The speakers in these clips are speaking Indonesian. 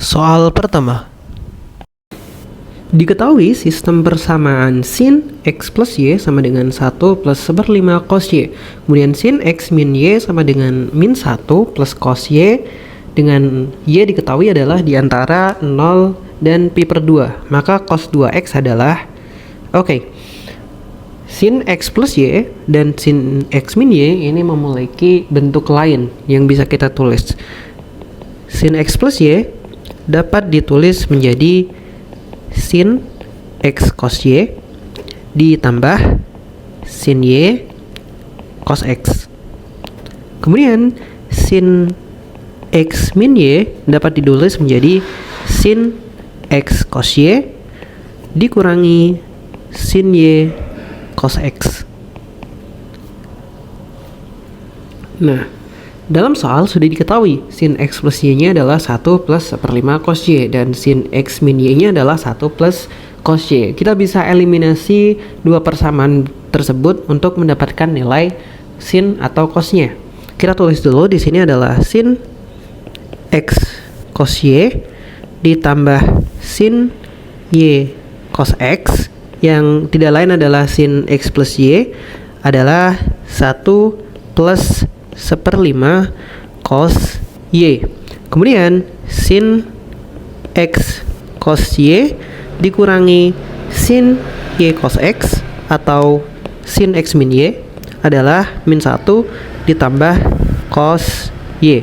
Soal pertama. Diketahui sistem persamaan sin x plus y sama dengan 1 plus 1/5 cos y. Kemudian sin x min y sama dengan min 1 plus cos y, dengan y diketahui adalah di antara 0 dan pi per 2. Maka cos 2x adalah, sin x plus y dan sin x min y ini memiliki bentuk lain yang bisa kita tulis. Sin x plus y dapat ditulis menjadi sin x cos y ditambah sin y cos x. Kemudian sin x min y dapat ditulis menjadi sin x cos y dikurangi sin y cos x. Nah, dalam soal sudah diketahui sin x plus y-nya adalah 1 plus 1/5 cos y dan sin x min y-nya adalah 1 plus cos y. Kita bisa eliminasi dua persamaan tersebut untuk mendapatkan nilai sin atau cos-nya. Kita tulis dulu di sini adalah sin x cos y ditambah sin y cos x, yang tidak lain adalah sin x plus y adalah 1 plus 1/5 cos y. Kemudian sin x cos y dikurangi sin y cos x atau sin x min y adalah min 1 ditambah cos y.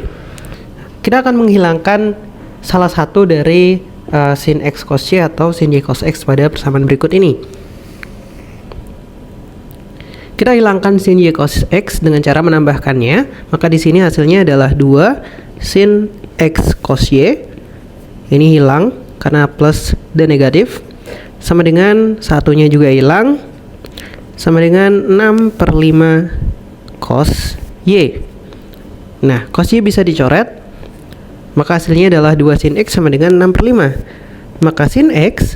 Kita akan menghilangkan salah satu dari sin x cos y atau sin y cos x pada persamaan berikut ini. Kita hilangkan sin y cos x dengan cara menambahkannya. Maka di sini hasilnya adalah 2 sin x cos y. Ini hilang karena plus dan negatif. Sama dengan satunya juga hilang. Sama dengan 6/5 cos y. Nah, cos y bisa dicoret. Maka hasilnya adalah 2 sin x sama dengan 6/5. Maka sin x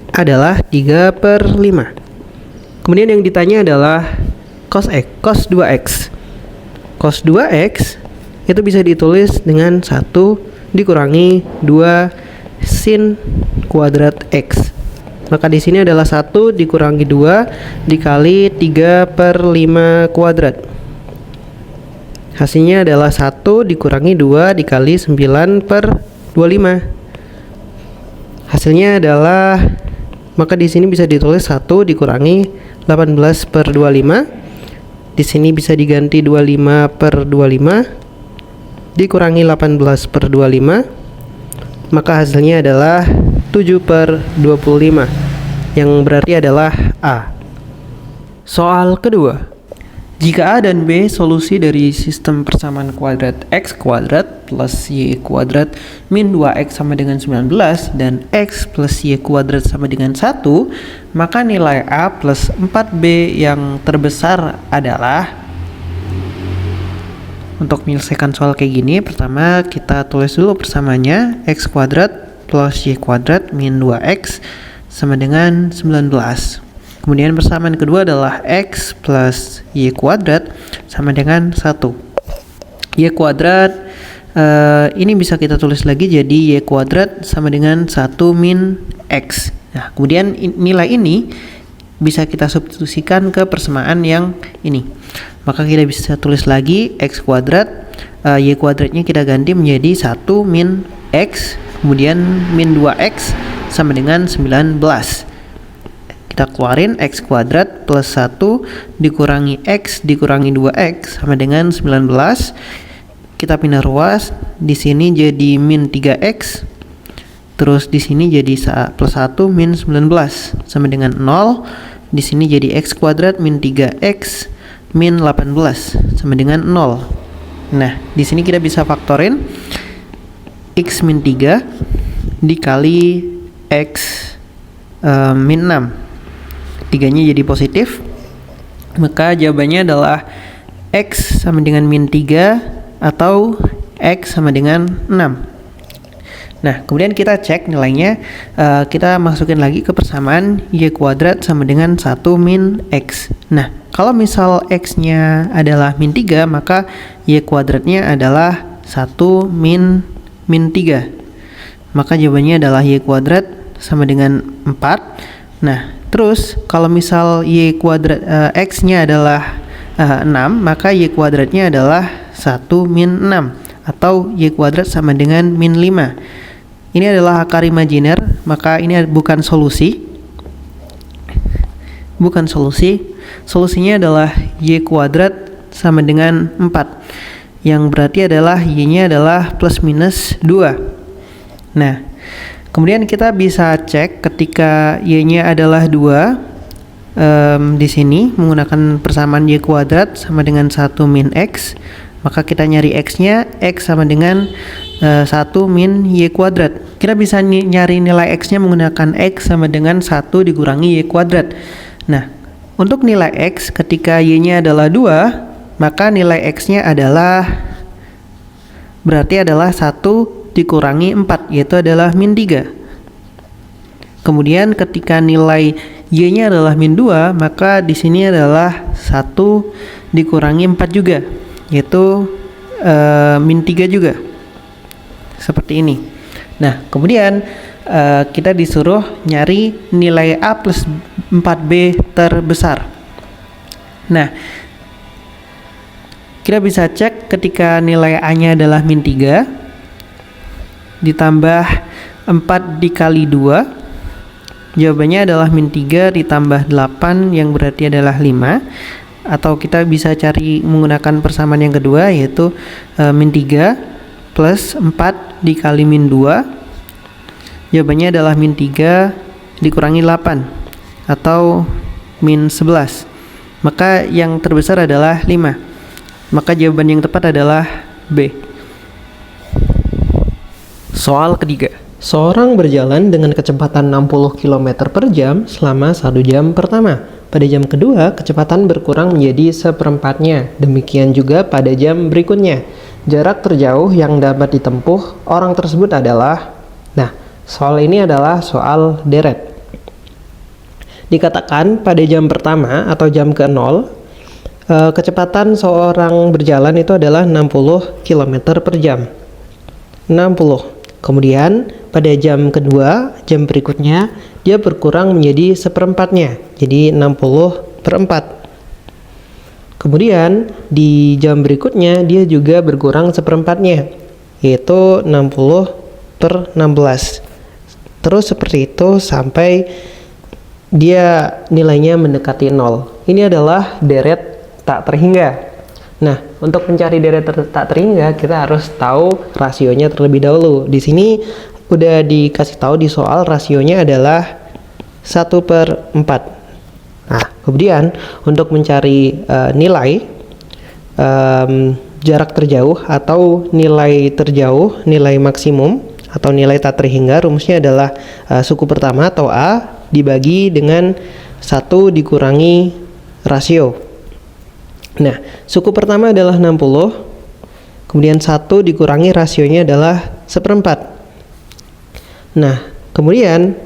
adalah 3/5. Kemudian yang ditanya adalah cos 2x. Cos 2x itu bisa ditulis dengan 1 dikurangi 2 sin kuadrat x. Maka di sini adalah 1 dikurangi 2 dikali 3/5 kuadrat. Hasilnya adalah 1 dikurangi 2 dikali 9/25. Hasilnya adalah, maka di sini bisa ditulis 1 dikurangi 18/25. Di sini bisa diganti 25/25 dikurangi 18/25. Maka hasilnya adalah 7/25, yang berarti adalah A. Soal kedua. Jika A dan B solusi dari sistem persamaan kuadrat x kuadrat plus y kuadrat min 2x sama dengan 19 dan x plus y kuadrat sama dengan 1, maka nilai A plus 4B yang terbesar adalah. Untuk menyelesaikan soal kayak gini, pertama kita tulis dulu persamaannya. X kuadrat plus y kuadrat min 2x sama dengan 19. Kemudian persamaan kedua adalah x plus y kuadrat sama dengan 1. Y kuadrat ini bisa kita tulis lagi jadi y kuadrat sama dengan 1 min x. Nah, kemudian nilai ini bisa kita substitusikan ke persamaan yang ini. Maka kita bisa tulis lagi x kuadrat, y kuadratnya kita ganti menjadi 1 min x, kemudian min 2x sama dengan 19. Kita keluarin x kuadrat plus 1 dikurangi x dikurangi 2x sama dengan 19. Kita pindah ruas, di sini jadi min 3x. Terus di sini jadi plus 1 min 19 sama dengan 0. Di sini jadi x kuadrat min 3x min 18 sama dengan 0. Nah, di sini kita bisa faktorin x min 3 dikali x min 6. 3-nya jadi positif. Maka jawabannya adalah x sama dengan min 3 atau x sama dengan 6. Nah, kemudian kita cek nilainya. Kita masukin lagi ke persamaan y kuadrat sama dengan 1 min x. Nah, kalau misal x-nya adalah min 3, maka y kuadratnya adalah 1 min 3. maka jawabannya adalah Y kuadrat sama dengan 4. Nah, terus kalau misal Y kuadrat X-nya adalah 6, maka Y kuadratnya adalah 1 min 6, atau Y kuadrat sama dengan min 5. Ini adalah akar imajiner, maka ini bukan solusi. Bukan solusi. Solusinya adalah Y kuadrat sama dengan 4, yang berarti adalah Y-nya adalah plus minus 2. Nah, kemudian kita bisa cek ketika Y-nya adalah 2, di sini menggunakan persamaan Y kuadrat sama dengan 1 min X, maka kita nyari X-nya, X sama dengan 1 min Y kuadrat. Kita bisa nyari nilai X-nya menggunakan X sama dengan 1 dikurangi Y kuadrat. Nah, untuk nilai X ketika Y-nya adalah 2, maka nilai X-nya adalah berarti adalah 1 dikurangi 4, yaitu adalah min 3. Kemudian ketika nilai Y-nya adalah min 2, maka di sini adalah 1 dikurangi 4 juga, yaitu min 3 juga. Seperti ini. Nah, kemudian kita disuruh nyari nilai A plus 4B terbesar. Nah, kita bisa cek ketika nilai A-nya adalah min 3 ditambah 4 dikali 2, jawabannya adalah min 3 ditambah 8, yang berarti adalah 5. Atau kita bisa cari menggunakan persamaan yang kedua, yaitu min 3 plus 4 dikali min 2, jawabannya adalah min 3 dikurangi 8, atau min 11. Maka yang terbesar adalah 5. Maka jawaban yang tepat adalah B. Soal ketiga. Seorang berjalan dengan kecepatan 60 km per jam selama 1 jam pertama. Pada jam kedua, kecepatan berkurang menjadi seperempatnya. Demikian juga pada jam berikutnya. Jarak terjauh yang dapat ditempuh orang tersebut adalah... Nah, soal ini adalah soal deret. Dikatakan pada jam pertama atau jam ke-0, kecepatan seorang berjalan itu adalah 60 km per jam. 60. Kemudian pada jam kedua, jam berikutnya, dia berkurang menjadi seperempatnya, jadi 60 per 4. Kemudian di jam berikutnya dia juga berkurang seperempatnya, yaitu 60 per 16. Terus seperti itu sampai dia nilainya mendekati 0. Ini adalah deret tak terhingga. Nah, untuk mencari deret tak terhingga, kita harus tahu rasionya terlebih dahulu. Di sini udah dikasih tahu di soal rasionya adalah 1/4. Nah, kemudian untuk mencari nilai jarak terjauh atau nilai terjauh, nilai maksimum atau nilai tak terhingga, rumusnya adalah suku pertama atau A dibagi dengan 1 dikurangi rasio. Nah, suku pertama adalah 60, kemudian 1 dikurangi rasionya adalah seperempat. Nah, kemudian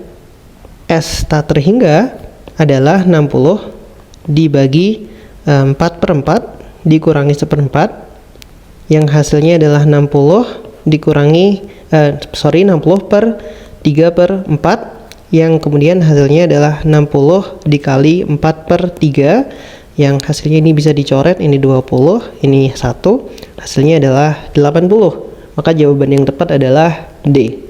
S tak terhingga adalah 60 dibagi 4/4 dikurangi seperempat, yang hasilnya adalah 60 dikurangi 60 per 3/4, yang kemudian hasilnya adalah 60 dikali 4/3, yang hasilnya ini bisa dicoret, ini 20, ini 1, hasilnya adalah 80. Maka jawaban yang tepat adalah D.